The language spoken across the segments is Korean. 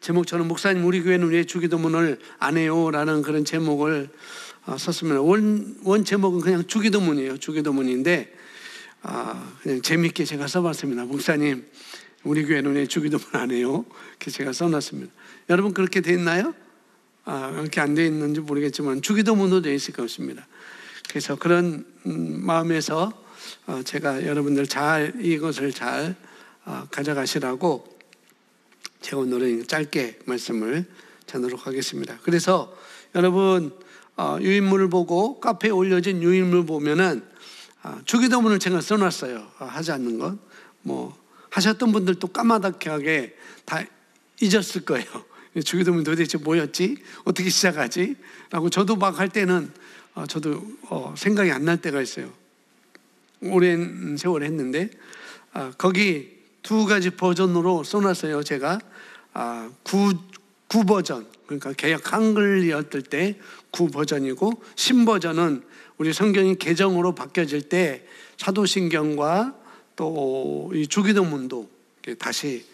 제목처럼 목사님 우리 교회는 왜 주기도문을 안 해요? 라는 그런 제목을 썼습니다. 원 제목은 그냥 주기도문이에요. 주기도문인데 그냥 재밌게 제가 써봤습니다. 목사님 우리 교회는 왜 주기도문 안 해요? 이렇게 제가 써놨습니다. 여러분 그렇게 돼 있나요? 그렇게 안 돼 있는지 모르겠지만 주기도문도 돼 있을 것입니다. 그래서 그런 마음에서 제가 여러분들 이것을 잘 가져가시라고 제가 오늘은 짧게 말씀을 전하도록 하겠습니다. 그래서 여러분 유인물을 보고 카페에 올려진 유인물 보면은 주기도문을 제가 써놨어요. 하지 않는 것. 뭐 하셨던 분들도 까마득하게 다 잊었을 거예요. 주기도문 도대체 뭐였지? 어떻게 시작하지? 라고 저도 막 할 때는 저도 생각이 안 날 때가 있어요. 오랜 세월 했는데 거기 두 가지 버전으로 써놨어요. 제가 9 버전, 그러니까 개역 한글이었을 때 9 버전이고 신버전은 우리 성경이 개정으로 바뀌어질 때 사도신경과 또 이 주기도문도 다시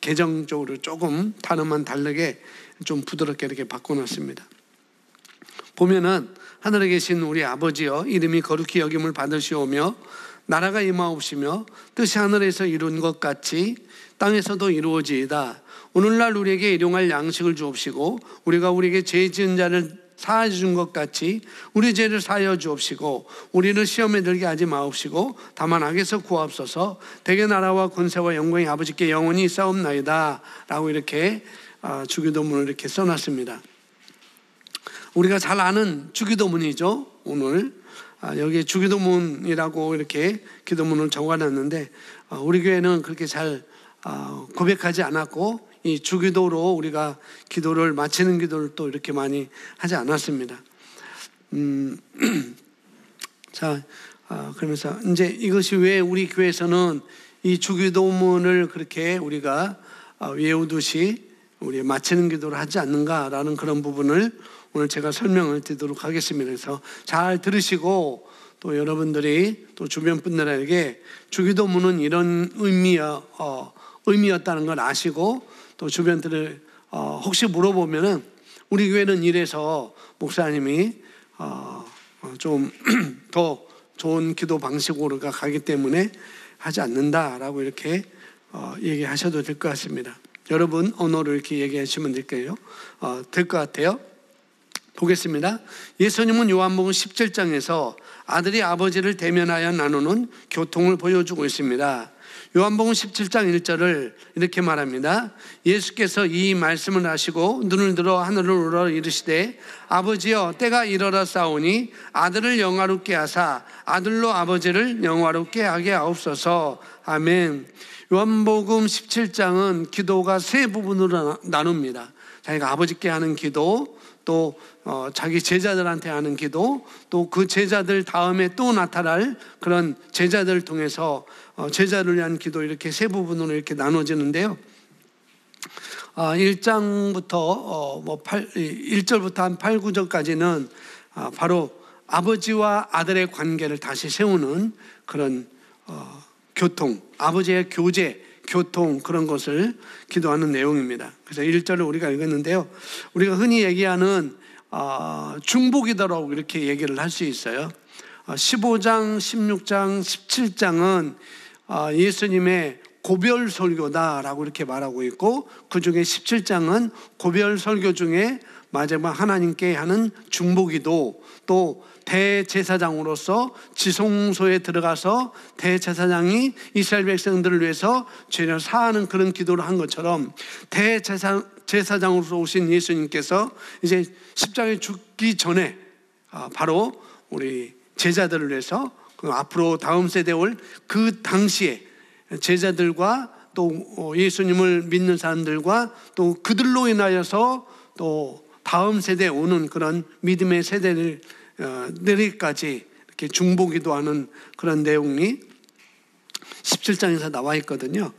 개정적으로 조금 단어만 다르게 좀 부드럽게 이렇게 바꿔놨습니다. 보면은 하늘에 계신 우리 아버지여 이름이 거룩히 여김을 받으시오며 나라가 임하옵시며 뜻이 하늘에서 이룬 것 같이 땅에서도 이루어지이다. 오늘날 우리에게 일용할 양식을 주옵시고 우리가 우리에게 죄 지은 자를 사하여 준 것 같이 우리 죄를 사하여 주옵시고 우리를 시험에 들게 하지 마옵시고 다만 악에서 구하옵소서. 대개 나라와 권세와 영광이 아버지께 영원히 있사옵나이다. 라고 이렇게 주기도문을 이렇게 써놨습니다. 우리가 잘 아는 주기도문이죠. 오늘 여기에 주기도문이라고 이렇게 기도문을 적어놨는데 우리 교회는 그렇게 잘 고백하지 않았고 이 주기도로 우리가 기도를 마치는 기도를 또 이렇게 많이 하지 않았습니다. 자, 그러면서 이제 이것이 왜 우리 교회에서는 이 주기도문을 그렇게 우리가 외우듯이 우리 마치는 기도를 하지 않는가라는 그런 부분을 오늘 제가 설명을 드리도록 하겠습니다. 그래서 잘 들으시고 또 여러분들이 또 주변 분들에게 주기도문은 이런 의미였다는 걸 아시고 또 주변들을 혹시 물어보면은 우리 교회는 이래서 목사님이 좀 더 좋은 기도 방식으로 가기 때문에 하지 않는다라고 이렇게 얘기하셔도 될 것 같습니다. 여러분 언어로 이렇게 얘기하시면 될까요? 될 것 같아요. 보겠습니다. 예수님은 요한복음 17장에서 아들이 아버지를 대면하여 나누는 교통을 보여주고 있습니다. 요한복음 17장 1절을 이렇게 말합니다. 예수께서 이 말씀을 하시고 눈을 들어 하늘을 우러러 이르시되 아버지여 때가 이르러 싸우니 아들을 영화롭게 하사 아들로 아버지를 영화롭게 하게 하옵소서. 아멘. 요한복음 17장은 기도가 세 부분으로 나눕니다. 자기가 아버지께 하는 기도, 또 자기 제자들한테 하는 기도, 또 그 제자들 다음에 또 나타날 그런 제자들을 통해서 제자를 위한 기도, 이렇게 세 부분으로 이렇게 나눠지는데요. 1장부터 1절부터 한 8, 9절까지는 바로 아버지와 아들의 관계를 다시 세우는 그런 교통, 아버지의 교제, 교통, 그런 것을 기도하는 내용입니다. 그래서 1절을 우리가 읽었는데요. 우리가 흔히 얘기하는 중보기도라고 이렇게 얘기를 할 수 있어요. 15장, 16장, 17장은 예수님의 고별 설교다라고 이렇게 말하고 있고, 그 중에 17장은 고별 설교 중에 마지막 하나님께 하는 중보기도, 또 대제사장으로서 지성소에 들어가서 대제사장이 이스라엘 백성들을 위해서 죄를 사하는 그런 기도를 한 것처럼 대제사장으로서 오신 예수님께서 이제 십자가에 죽기 전에 바로 우리 제자들을 위해서 앞으로 다음 세대에 올 그 당시에 제자들과 또 예수님을 믿는 사람들과 또 그들로 인하여서 또 다음 세대에 오는 그런 믿음의 세대를 내리까지 이렇게 중보기도하는 그런 내용이 17장에서 나와 있거든요.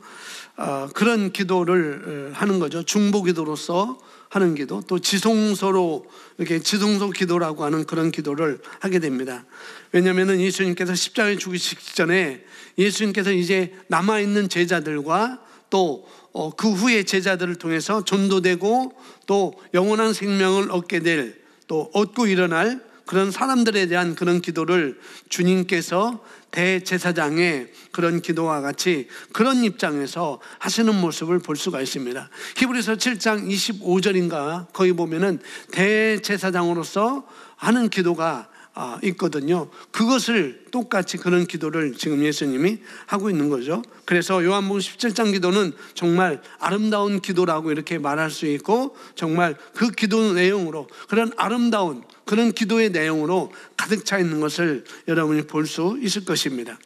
그런 기도를 하는 거죠. 중보기도로서 하는 기도, 또 지성소로 이렇게 지성소 기도라고 하는 그런 기도를 하게 됩니다. 왜냐하면 예수님께서 십자가에 죽으시기 전에 예수님께서 이제 남아있는 제자들과 또 그 후에 제자들을 통해서 전도되고 또 영원한 생명을 얻게 될, 또 얻고 일어날 그런 사람들에 대한 그런 기도를 주님께서 대제사장의 그런 기도와 같이 그런 입장에서 하시는 모습을 볼 수가 있습니다. 히브리서 7장 25절인가 거기 보면은 대제사장으로서 하는 기도가 있거든요. 그것을 똑같이 그런 기도를 지금 예수님이 하고 있는 거죠. 그래서 요한복음 17장 기도는 정말 아름다운 기도라고 이렇게 말할 수 있고, 정말 그 기도 내용으로, 그런 아름다운 그런 기도의 내용으로 가득 차 있는 것을 여러분이 볼 수 있을 것입니다.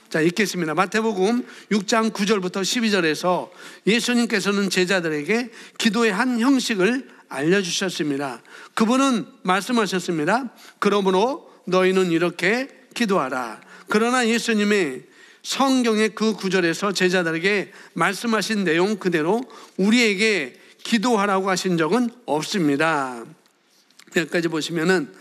자, 읽겠습니다. 마태복음 6장 9절부터 12절에서 예수님께서는 제자들에게 기도의 한 형식을 알려주셨습니다. 그분은 말씀하셨습니다. 그러므로 너희는 이렇게 기도하라. 그러나 예수님의 성경의 그 구절에서 제자들에게 말씀하신 내용 그대로 우리에게 기도하라고 하신 적은 없습니다. 여기까지 보시면은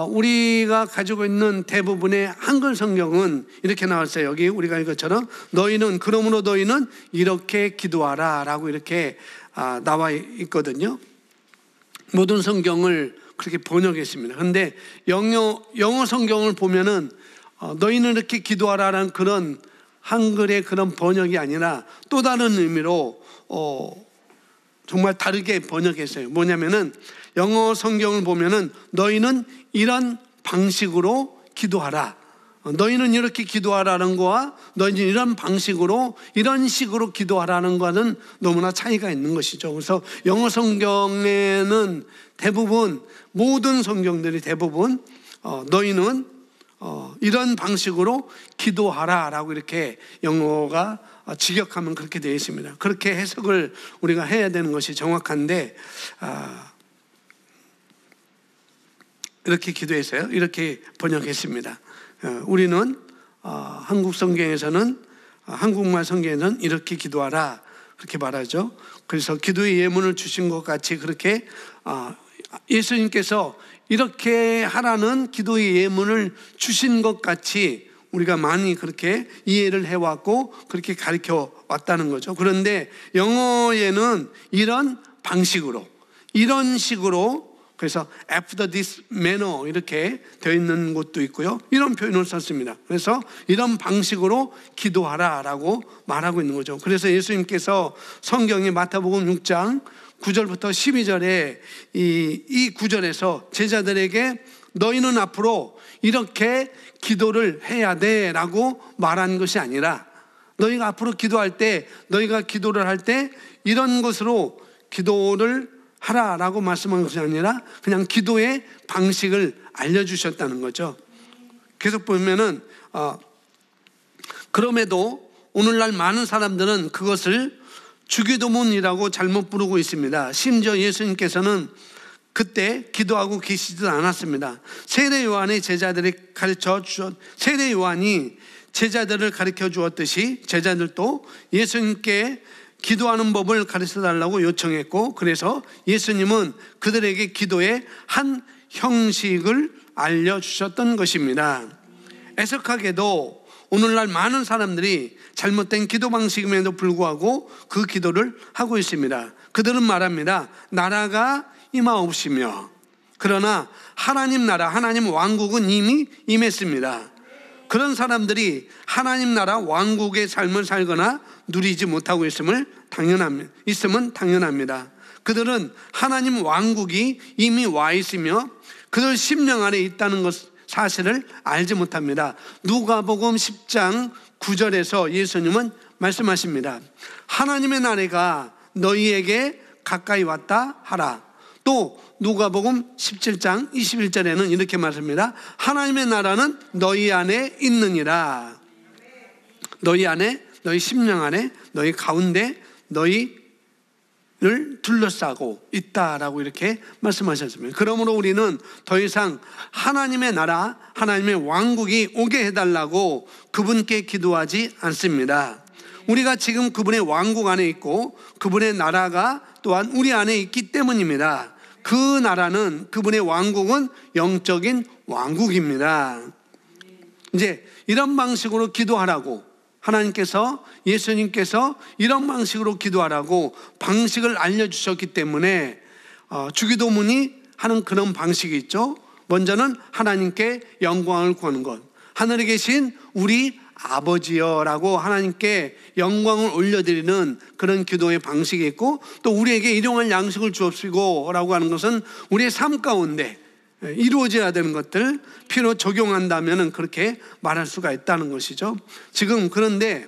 우리가 가지고 있는 대부분의 한글 성경은 이렇게 나왔어요. 여기 우리가 이 것처럼 너희는, 그러므로 너희는 이렇게 기도하라 라고 이렇게 나와 있거든요. 모든 성경을 그렇게 번역했습니다. 그런데 영어 성경을 보면은 너희는 이렇게 기도하라라는 그런 한글의 그런 번역이 아니라 또 다른 의미로 정말 다르게 번역했어요. 뭐냐면은 영어 성경을 보면은 너희는 이런 방식으로 기도하라, 너희는 이렇게 기도하라는 거와 너희는 이런 방식으로, 이런 식으로 기도하라는 거는 너무나 차이가 있는 것이죠. 그래서 영어 성경에는 대부분, 모든 성경들이 대부분 너희는 이런 방식으로 기도하라라고 이렇게 영어가 직역하면 그렇게 되어 있습니다. 그렇게 해석을 우리가 해야 되는 것이 정확한데, 이렇게 기도했어요. 이렇게 번역했습니다. 우리는 한국 성경에서는, 한국말 성경에는 이렇게 기도하라 그렇게 말하죠. 그래서 기도의 예문을 주신 것 같이 그렇게 예수님께서 이렇게 하라는 기도의 예문을 주신 것 같이 우리가 많이 그렇게 이해를 해왔고 그렇게 가르쳐 왔다는 거죠. 그런데 영어에는 이런 방식으로, 이런 식으로, 그래서 after this manner 이렇게 되어 있는 곳도 있고요. 이런 표현을 썼습니다. 그래서 이런 방식으로 기도하라라고 말하고 있는 거죠. 그래서 예수님께서 성경의 마태복음 6장 9절부터 12절에 이 구절에서 제자들에게 너희는 앞으로 이렇게 기도를 해야 돼 라고 말한 것이 아니라, 너희가 앞으로 기도할 때, 너희가 기도를 할 때 이런 것으로 기도를 하라라고 말씀한 것이 아니라 그냥 기도의 방식을 알려주셨다는 거죠. 계속 보면은 그럼에도 오늘날 많은 사람들은 그것을 주기도문이라고 잘못 부르고 있습니다. 심지어 예수님께서는 그때 기도하고 계시지도 않았습니다. 세례 요한이 세례 요한이 제자들을 가르쳐 주었듯이 제자들도 예수님께 기도하는 법을 가르쳐 달라고 요청했고, 그래서 예수님은 그들에게 기도의 한 형식을 알려주셨던 것입니다. 애석하게도 오늘날 많은 사람들이 잘못된 기도 방식임에도 불구하고 그 기도를 하고 있습니다. 그들은 말합니다. 나라가 임하옵시며, 그러나 하나님 나라, 하나님 왕국은 이미 임했습니다. 그런 사람들이 하나님 나라 왕국의 삶을 살거나 누리지 못하고 있으면 당연합니다. 그들은 하나님 왕국이 이미 와 있으며 그들 심령 안에 있다는 것 사실을 알지 못합니다. 누가복음 10장 9절에서 예수님은 말씀하십니다. 하나님의 나라가 너희에게 가까이 왔다 하라. 또 누가복음 17장 21절에는 이렇게 말합니다. 하나님의 나라는 너희 안에 있느니라. 너희 안에, 너희 심령 안에, 너희 가운데, 너희를 둘러싸고 있다라고 이렇게 말씀하셨습니다. 그러므로 우리는 더 이상 하나님의 나라, 하나님의 왕국이 오게 해달라고 그분께 기도하지 않습니다. 우리가 지금 그분의 왕국 안에 있고 그분의 나라가 또한 우리 안에 있기 때문입니다. 그 나라는, 그분의 왕국은 영적인 왕국입니다. 이제 이런 방식으로 기도하라고 하나님께서, 예수님께서 이런 방식으로 기도하라고 방식을 알려주셨기 때문에 주기도문이 하는 그런 방식이 있죠. 먼저는 하나님께 영광을 구하는 것. 하늘에 계신 우리 아버지여라고 하나님께 영광을 올려드리는 그런 기도의 방식이 있고, 또 우리에게 일용할 양식을 주옵시고 라고 하는 것은 우리의 삶 가운데 이루어져야 되는 것들 필요 적용한다면 그렇게 말할 수가 있다는 것이죠. 지금 그런데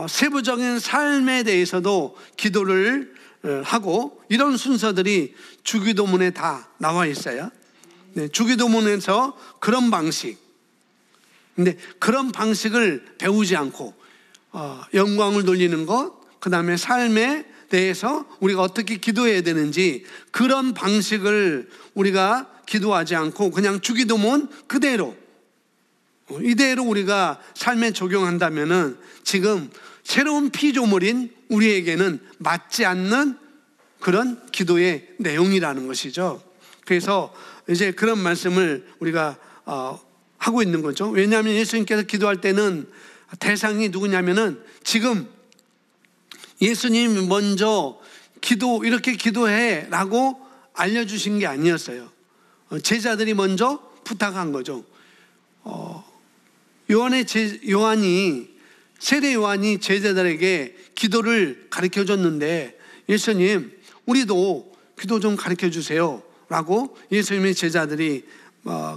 세부적인 삶에 대해서도 기도를 하고 이런 순서들이 주기도문에 다 나와 있어요. 주기도문에서 그런 방식, 근데 그런 방식을 배우지 않고 영광을 돌리는 것, 그 다음에 삶에 대해서 우리가 어떻게 기도해야 되는지 그런 방식을 우리가 기도하지 않고 그냥 주기도문 그대로 이대로 우리가 삶에 적용한다면은 지금 새로운 피조물인 우리에게는 맞지 않는 그런 기도의 내용이라는 것이죠. 그래서 이제 그런 말씀을 우리가 하고 있는 거죠. 왜냐하면 예수님께서 기도할 때는 대상이 누구냐면은 지금 예수님이 먼저 이렇게 기도해 라고 알려주신 게 아니었어요. 제자들이 먼저 부탁한 거죠. 세례 요한이 제자들에게 기도를 가르쳐 줬는데, 예수님 우리도 기도 좀 가르쳐 주세요 라고 예수님의 제자들이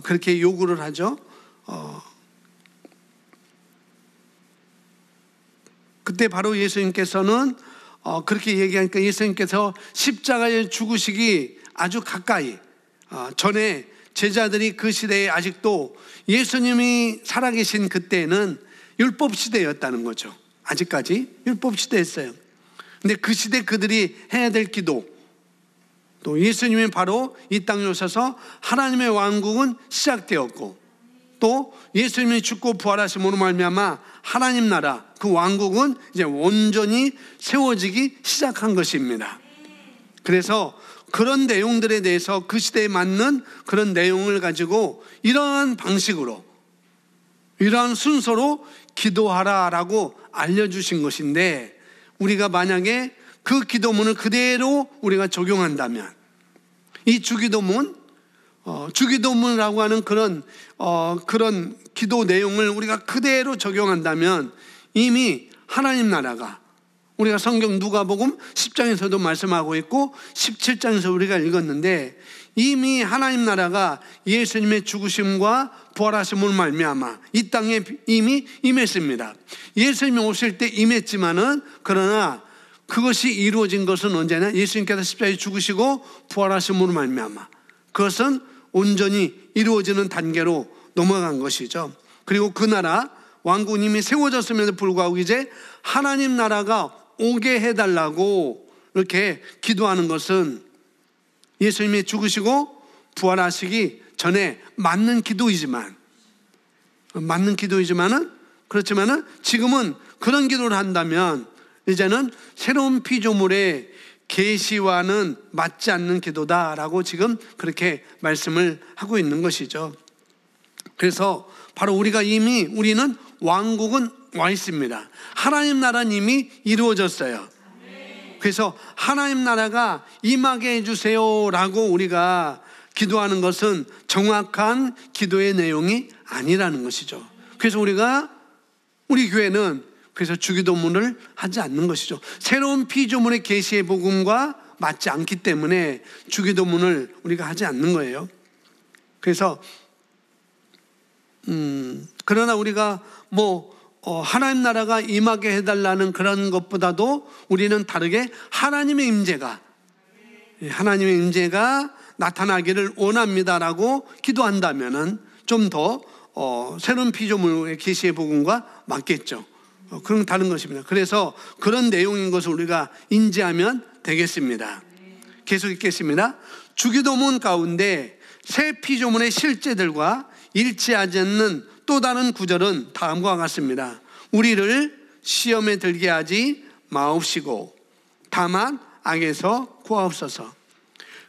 그렇게 요구를 하죠. 그때 바로 예수님께서는 그렇게 얘기하니까 예수님께서 십자가에 죽으시기 아주 가까이 전에 제자들이 그 시대에 아직도 예수님이 살아계신 그때는 율법 시대였다는 거죠. 아직까지 율법 시대였어요. 근데 그 시대 그들이 해야 될 기도, 또 예수님이 바로 이 땅에 오셔서 하나님의 왕국은 시작되었고, 또 예수님이 죽고 부활하심으로 말미암아 하나님 나라 그 왕국은 이제 온전히 세워지기 시작한 것입니다. 그래서 그런 내용들에 대해서 그 시대에 맞는 그런 내용을 가지고 이러한 방식으로, 이러한 순서로 기도하라라고 알려주신 것인데, 우리가 만약에 그 기도문을 그대로 우리가 적용한다면, 이 주기도문이라고 하는 그런 기도 내용을 우리가 그대로 적용한다면 이미 하나님 나라가, 우리가 성경 누가복음 10장에서도 말씀하고 있고 17장에서 우리가 읽었는데, 이미 하나님 나라가 예수님의 죽으심과 부활하심을 말미암아 이 땅에 이미 임했습니다. 예수님이 오실 때 임했지만은, 그러나 그것이 이루어진 것은 언제나 예수님께서 십자가에 죽으시고 부활하심으로 말미암아 그것은 온전히 이루어지는 단계로 넘어간 것이죠. 그리고 그 나라 왕국은 이미 세워졌음에도 불구하고 이제 하나님 나라가 오게 해달라고 이렇게 기도하는 것은 예수님이 죽으시고 부활하시기 전에 맞는 기도이지만은, 그렇지만은 지금은 그런 기도를 한다면 이제는 새로운 피조물의 계시와는 맞지 않는 기도다라고 지금 그렇게 말씀을 하고 있는 것이죠. 그래서 바로 우리는 왕국은 와 있습니다. 하나님 나라는 이미 이루어졌어요. 그래서 하나님 나라가 임하게 해주세요라고 우리가 기도하는 것은 정확한 기도의 내용이 아니라는 것이죠. 그래서 우리 교회는 그래서 주기도문을 하지 않는 것이죠. 새로운 피조물의 계시의 복음과 맞지 않기 때문에 주기도문을 우리가 하지 않는 거예요. 그래서 그러나 우리가 하나님 나라가 임하게 해달라는 그런 것보다도 우리는 다르게 하나님의 임재가 나타나기를 원합니다라고 기도한다면은 좀 더 새로운 피조물의 계시의 복음과 맞겠죠. 그런 다른 것입니다. 그래서 그런 내용인 것을 우리가 인지하면 되겠습니다. 계속 읽겠습니다. 주기도문 가운데 새 피조물의 실제들과 일치하지 않는 또 다른 구절은 다음과 같습니다. 우리를 시험에 들게 하지 마옵시고 다만 악에서 구하옵소서.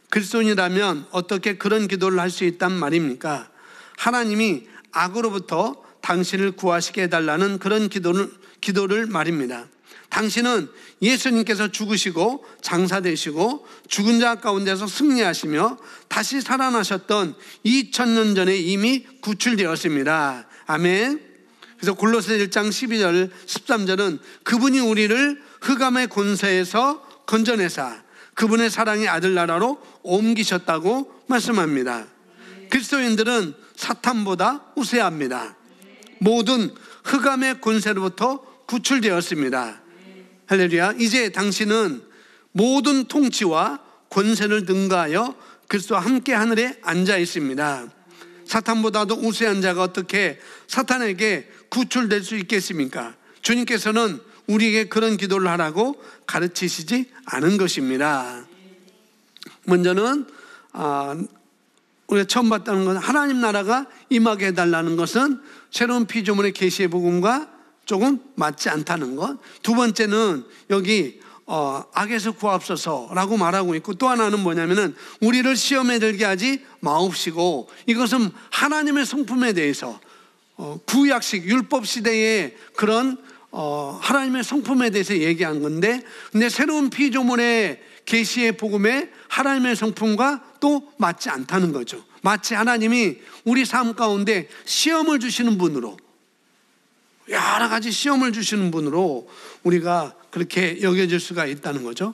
그리스도인이라면 어떻게 그런 기도를 할 수 있단 말입니까? 하나님이 악으로부터 당신을 구하시게 해달라는 그런 기도를 말입니다. 당신은 예수님께서 죽으시고 장사되시고 죽은 자 가운데서 승리하시며 다시 살아나셨던 2000년 전에 이미 구출되었습니다. 아멘. 그래서 골로새 1장 12절 13절은 그분이 우리를 흑암의 권세에서 건져내사 그분의 사랑의 아들 나라로 옮기셨다고 말씀합니다. 그리스도인들은 사탄보다 우세합니다. 모든 흑암의 권세로부터 구출되었습니다. 할렐루야. 이제 당신은 모든 통치와 권세를 능가하여 그리스도와 함께 하늘에 앉아 있습니다. 사탄보다도 우세한 자가 어떻게 사탄에게 구출될 수 있겠습니까? 주님께서는 우리에게 그런 기도를 하라고 가르치시지 않은 것입니다. 먼저는 우리가 처음 봤다는 건 하나님 나라가 임하게 해달라는 것은 새로운 피조물의 계시의 복음과 조금 맞지 않다는 것. 두 번째는 여기 악에서 구하옵소서라고 말하고 있고, 또 하나는 뭐냐면은 우리를 시험에 들게 하지 마옵시고, 이것은 하나님의 성품에 대해서 구약식 율법 시대의 그런 하나님의 성품에 대해서 얘기한 건데, 근데 새로운 피조물의 계시의 복음에 하나님의 성품과 또 맞지 않다는 거죠. 마치 하나님이 우리 삶 가운데 시험을 주시는 분으로, 여러 가지 시험을 주시는 분으로 우리가 그렇게 여겨질 수가 있다는 거죠.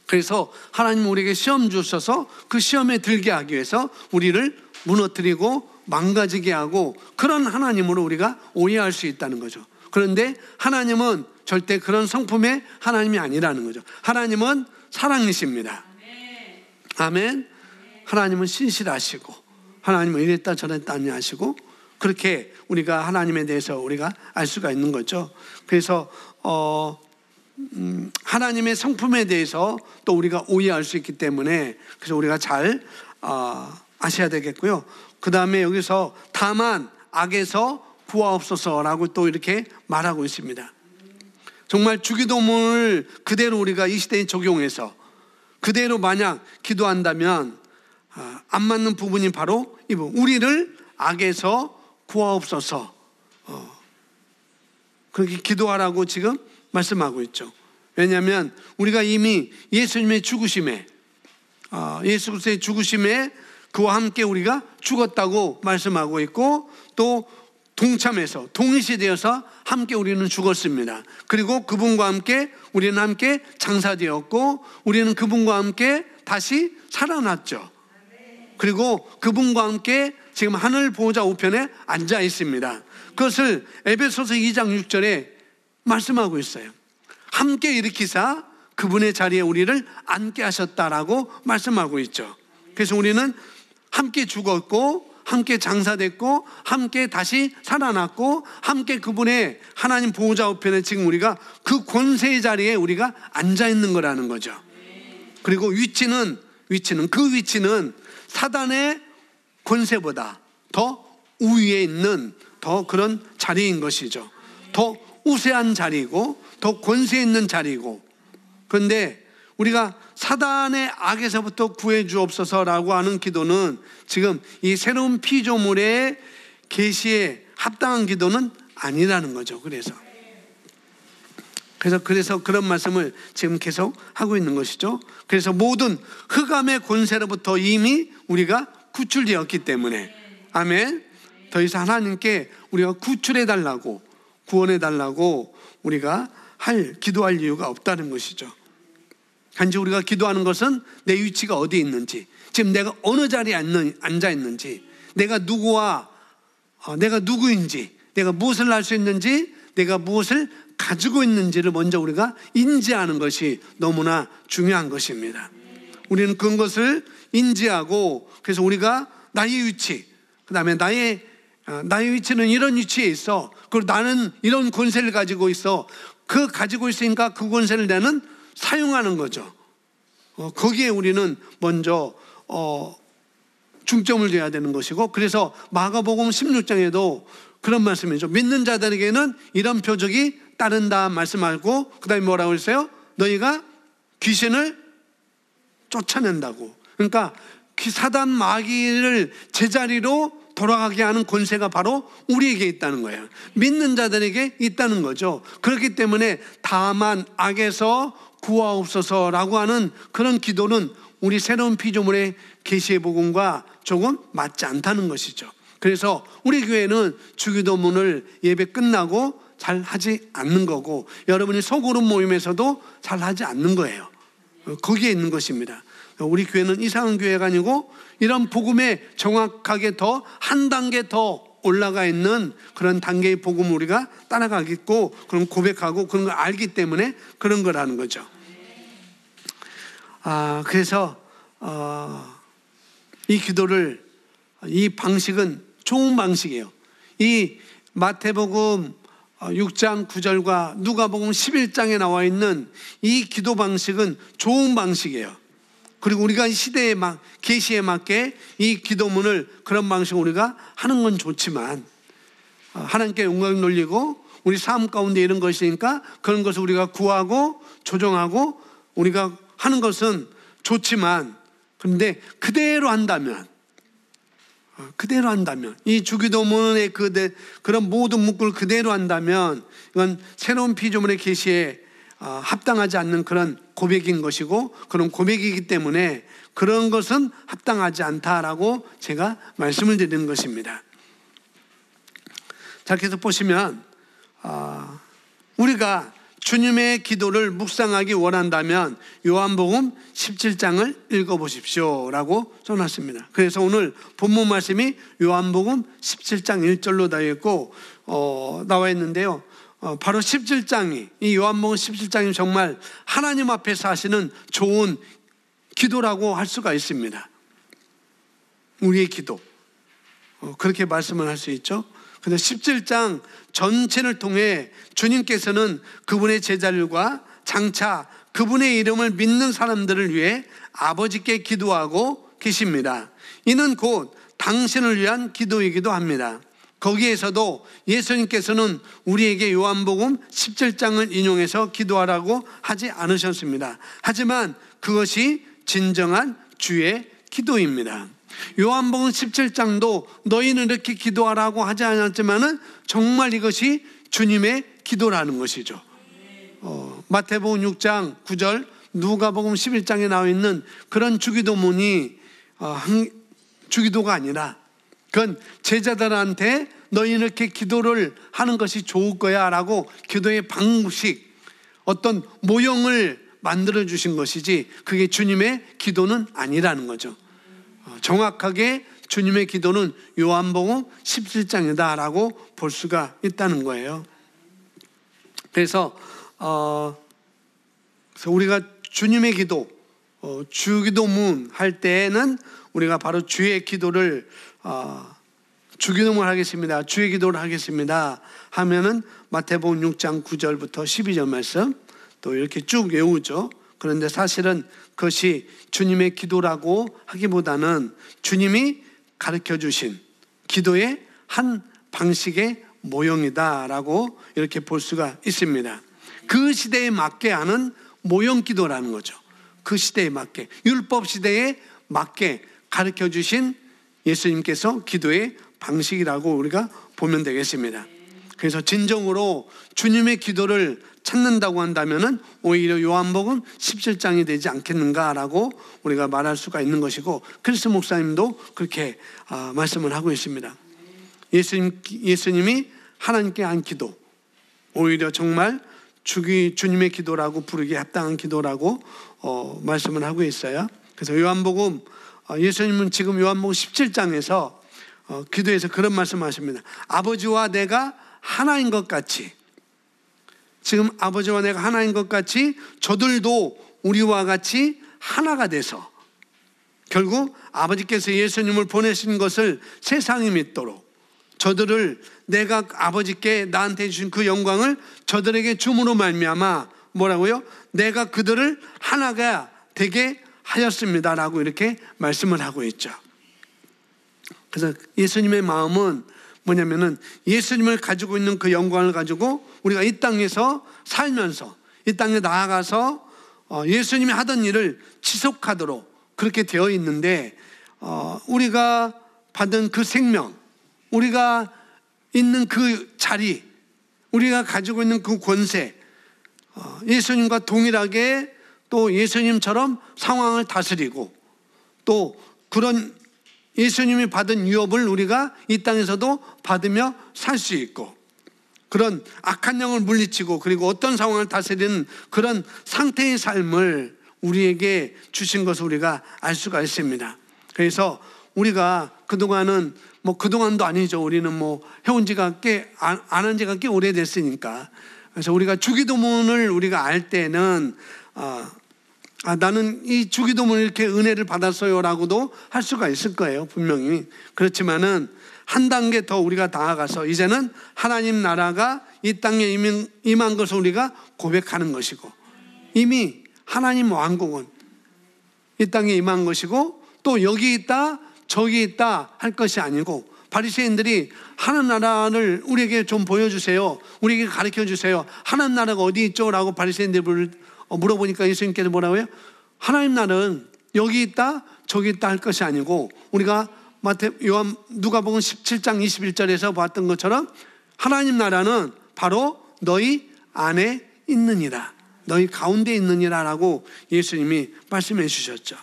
그래서 하나님은 우리에게 시험 주셔서 그 시험에 들게 하기 위해서 우리를 무너뜨리고 망가지게 하고, 그런 하나님으로 우리가 오해할 수 있다는 거죠. 그런데 하나님은 절대 그런 성품의 하나님이 아니라는 거죠. 하나님은 사랑이십니다. 아멘. 하나님은 신실하시고, 하나님은 이랬다 저랬다 아니하시고, 그렇게 우리가 하나님에 대해서 우리가 알 수가 있는 거죠. 그래서 하나님의 성품에 대해서 또 우리가 오해할 수 있기 때문에, 그래서 우리가 잘 아셔야 되겠고요. 그 다음에 여기서 다만 악에서 구하옵소서라고 또 이렇게 말하고 있습니다. 정말 주기도문을 그대로 우리가 이 시대에 적용해서 그대로 만약 기도한다면 안 맞는 부분이 바로 이 부분, 우리를 악에서 구하옵소서, 그렇게 기도하라고 지금 말씀하고 있죠. 왜냐하면 우리가 이미 예수님의 죽으심에, 예수 그리스도의 죽으심에 그와 함께 우리가 죽었다고 말씀하고 있고, 또 동참해서 동일시되어서 함께 우리는 죽었습니다. 그리고 그분과 함께 우리는 함께 장사되었고, 우리는 그분과 함께 다시 살아났죠. 그리고 그분과 함께 지금 하늘 보호자 우편에 앉아 있습니다. 그것을 에베소서 2장 6절에 말씀하고 있어요. 함께 일으키사 그분의 자리에 우리를 앉게 하셨다라고 말씀하고 있죠. 그래서 우리는 함께 죽었고, 함께 장사됐고, 함께 다시 살아났고, 함께 그분의 하나님 보호자 우편에 지금 우리가 그 권세의 자리에 우리가 앉아 있는 거라는 거죠. 그리고 위치는 사단의 권세보다 더 우위에 있는 더 그런 자리인 것이죠. 더 우세한 자리고 더 권세 있는 자리고. 그런데 우리가 사단의 악에서부터 구해 주옵소서라고 하는 기도는 지금 이 새로운 피조물의 계시에 합당한 기도는 아니라는 거죠. 그래서 그런 말씀을 지금 계속 하고 있는 것이죠. 그래서 모든 흑암의 권세로부터 이미 우리가 구출되었기 때문에, 아멘, 더 이상 하나님께 우리가 구출해달라고, 구원해달라고 우리가 기도할 이유가 없다는 것이죠. 단지 우리가 기도하는 것은 내 위치가 어디 있는지, 지금 내가 어느 자리에 앉아 있는지, 내가 누구인지, 내가 무엇을 할 수 있는지, 내가 무엇을 가지고 있는지를 먼저 우리가 인지하는 것이 너무나 중요한 것입니다. 우리는 그런 것을 인지하고, 그래서 우리가 나의 위치, 그 다음에 나의 위치는 이런 위치에 있어, 그리고 나는 이런 권세를 가지고 있어, 가지고 있으니까 그 권세를 나는 사용하는 거죠. 거기에 우리는 먼저 중점을 둬야 되는 것이고, 그래서 마가복음 16장에도 그런 말씀이죠. 믿는 자들에게는 이런 표적이 따른다 말씀하고, 그 다음에 뭐라고 했어요? 너희가 귀신을 쫓아낸다고. 그러니까 사단 마귀를 제자리로 돌아가게 하는 권세가 바로 우리에게 있다는 거예요. 믿는 자들에게 있다는 거죠. 그렇기 때문에 다만 악에서 구하옵소서라고 하는 그런 기도는 우리 새로운 피조물의 계시의 복음과 조금 맞지 않다는 것이죠. 그래서 우리 교회는 주기도문을 예배 끝나고 잘 하지 않는 거고, 여러분이 소그룹 모임에서도 잘 하지 않는 거예요. 거기에 있는 것입니다. 우리 교회는 이상한 교회가 아니고 이런 복음에 정확하게 더 한 단계 더 올라가 있는 그런 단계의 복음을 우리가 따라가겠고, 그런 고백하고 그런 걸 알기 때문에 그런 거라는 거죠. 그래서 이 기도를, 이 방식은 좋은 방식이에요. 이 마태복음 6장 9절과 누가복음 11장에 나와 있는 이 기도 방식은 좋은 방식이에요. 그리고 우리가 시대에 계시에 맞게 이 기도문을 그런 방식으로 우리가 하는 건 좋지만, 하나님께 영광을 돌리고 우리 삶 가운데 이런 것이니까 그런 것을 우리가 구하고 조정하고 우리가 하는 것은 좋지만, 그런데 그대로 한다면 이 주기도문의 그런 모든 문구를 그대로 한다면 이건 새로운 피조물의 계시에 합당하지 않는 그런 고백인 것이고, 그런 고백이기 때문에 그런 것은 합당하지 않다라고 제가 말씀을 드리는 것입니다. 자, 계속 보시면 우리가 주님의 기도를 묵상하기 원한다면 요한복음 17장을 읽어보십시오 라고 써놨습니다. 그래서 오늘 본문 말씀이 요한복음 17장 1절로 나와 있는데요. 바로 17장이, 이 요한복음 17장이 정말 하나님 앞에서 하시는 좋은 기도라고 할 수가 있습니다. 우리의 기도, 그렇게 말씀을 할 수 있죠. 그래서 17장 전체를 통해 주님께서는 그분의 제자들과 장차 그분의 이름을 믿는 사람들을 위해 아버지께 기도하고 계십니다. 이는 곧 당신을 위한 기도이기도 합니다. 거기에서도 예수님께서는 우리에게 요한복음 17장을 인용해서 기도하라고 하지 않으셨습니다. 하지만 그것이 진정한 주의 기도입니다. 요한복음 17장도 너희는 이렇게 기도하라고 하지 않았지만은 정말 이것이 주님의 기도라는 것이죠. 마태복음 6장 9절, 누가복음 11장에 나와 있는 그런 주기도문이 주기도가 아니라 그건 제자들한테 너희는 이렇게 기도를 하는 것이 좋을 거야 라고 기도의 방식, 어떤 모형을 만들어 주신 것이지 그게 주님의 기도는 아니라는 거죠. 정확하게 주님의 기도는 요한복음 17장이다 라고 볼 수가 있다는 거예요. 그래서 우리가 주님의 기도, 주기도문 할 때는 우리가 바로 주의 기도를 주기도문을 하겠습니다, 주의 기도를 하겠습니다 하면은 마태복음 6장 9절부터 12절 말씀 또 이렇게 쭉 외우죠. 그런데 사실은 그것이 주님의 기도라고 하기보다는 주님이 가르쳐 주신 기도의 한 방식의 모형이다라고 이렇게 볼 수가 있습니다. 그 시대에 맞게 하는 모형 기도라는 거죠. 그 시대에 맞게, 율법 시대에 맞게 가르쳐 주신 예수님께서 기도의 방식이라고 우리가 보면 되겠습니다. 그래서 진정으로 주님의 기도를 찾는다고 한다면은 오히려 요한복음 17장이 되지 않겠는가라고 우리가 말할 수가 있는 것이고, 크리스 목사님도 그렇게 말씀을 하고 있습니다. 예수님이 하나님께 한 기도, 오히려 정말 주님의 기도라고 부르기에 합당한 기도라고 말씀을 하고 있어요. 그래서 요한복음, 예수님은 지금 요한복음 17장에서 기도에서 그런 말씀하십니다. 아버지와 내가 하나인 것 같이, 지금 아버지와 내가 하나인 것 같이 저들도 우리와 같이 하나가 돼서, 결국 아버지께서 예수님을 보내신 것을 세상이 믿도록 저들을 내가 아버지께 나한테 주신 그 영광을 저들에게 줌으로 말미암아 뭐라고요? 내가 그들을 하나가 되게 하였습니다라고 이렇게 말씀을 하고 있죠. 그래서 예수님의 마음은 뭐냐면은 예수님을 가지고 있는 그 영광을 가지고 우리가 이 땅에서 살면서 이 땅에 나아가서 예수님이 하던 일을 지속하도록 그렇게 되어 있는데, 우리가 받은 그 생명, 우리가 있는 그 자리, 우리가 가지고 있는 그 권세, 예수님과 동일하게 또 예수님처럼 상황을 다스리고 또 그런 예수님이 받은 유업을 우리가 이 땅에서도 받으며 살 수 있고 그런 악한 영을 물리치고 그리고 어떤 상황을 다스리는 그런 상태의 삶을 우리에게 주신 것을 우리가 알 수가 있습니다. 그래서 우리가 그동안은 그동안도 아니죠. 우리는 해온 지가 안 한 지가 꽤 오래됐으니까. 그래서 우리가 주기도문을 우리가 알 때는 나는 이 주기도문을 이렇게 은혜를 받았어요 라고도 할 수가 있을 거예요. 분명히. 그렇지만은 한 단계 더 우리가 나아가서 이제는 하나님 나라가 이 땅에 임한 것을 우리가 고백하는 것이고 이미 하나님 왕국은 이 땅에 임한 것이고 또 여기 있다 저기 있다 할 것이 아니고 바리새인들이 하나님 나라를 우리에게 좀 보여주세요. 우리에게 가르쳐 주세요. 하나님 나라가 어디 있죠? 라고 바리새인들을 물어보니까 예수님께서 뭐라고요? 하나님 나라는 여기 있다 저기 있다 할 것이 아니고 우리가 누가복음 17장 21절에서 봤던 것처럼 하나님 나라는 바로 너희 안에 있느니라, 너희 가운데 있느니라 라고 예수님이 말씀해 주셨죠.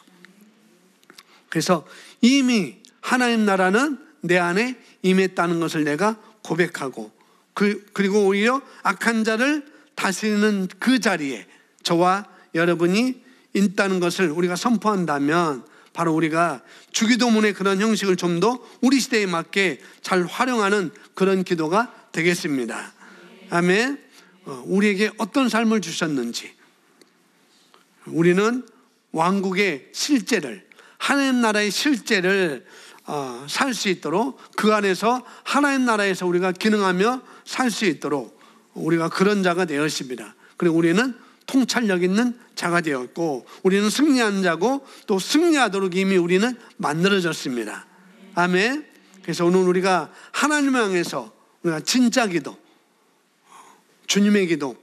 그래서 이미 하나님 나라는 내 안에 임했다는 것을 내가 고백하고 그리고 오히려 악한 자를 다스리는 그 자리에 저와 여러분이 있다는 것을 우리가 선포한다면 바로 우리가 주기도문의 그런 형식을 좀 더 우리 시대에 맞게 잘 활용하는 그런 기도가 되겠습니다. 아멘. 우리에게 어떤 삶을 주셨는지 우리는 왕국의 실제를 하나님 나라의 실제를 살 수 있도록 그 안에서 하나님 나라에서 우리가 기능하며 살 수 있도록 우리가 그런 자가 되었습니다. 그리고 우리는 통찰력 있는 자가 되었고 우리는 승리한 자고 또 승리하도록 이미 우리는 만들어졌습니다. 아멘. 그래서 오늘 우리가 하나님을 향해서 우리가 진짜 기도, 주님의 기도,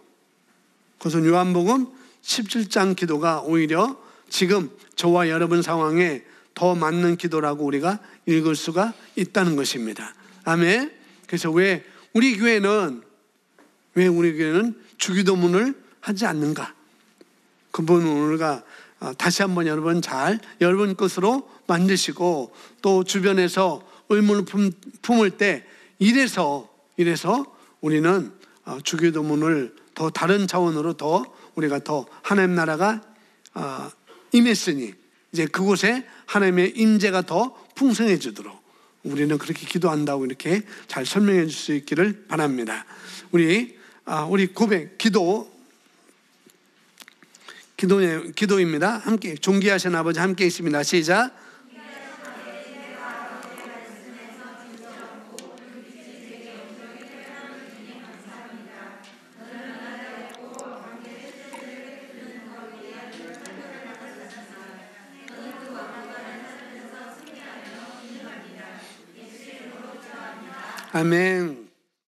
그것은 요한복음 17장 기도가 오히려 지금 저와 여러분 상황에 더 맞는 기도라고 우리가 읽을 수가 있다는 것입니다. 아멘. 그래서 왜 우리 교회는 주기도문을 하지 않는가? 그 부분은 우리가 다시 한번 여러분 것으로 만드시고 또 주변에서 의문을 품을 때 이래서 우리는 주기도문을 더 다른 차원으로 더 우리가 더 하나님 나라가 임했으니 이제 그곳에 하나님의 임재가 더 풍성해지도록 우리는 그렇게 기도한다고 이렇게 잘 설명해 줄 수 있기를 바랍니다. 우리 고백 기도입니다. 함께 존귀하신 아버지 함께 있습니다. 시작. 아멘.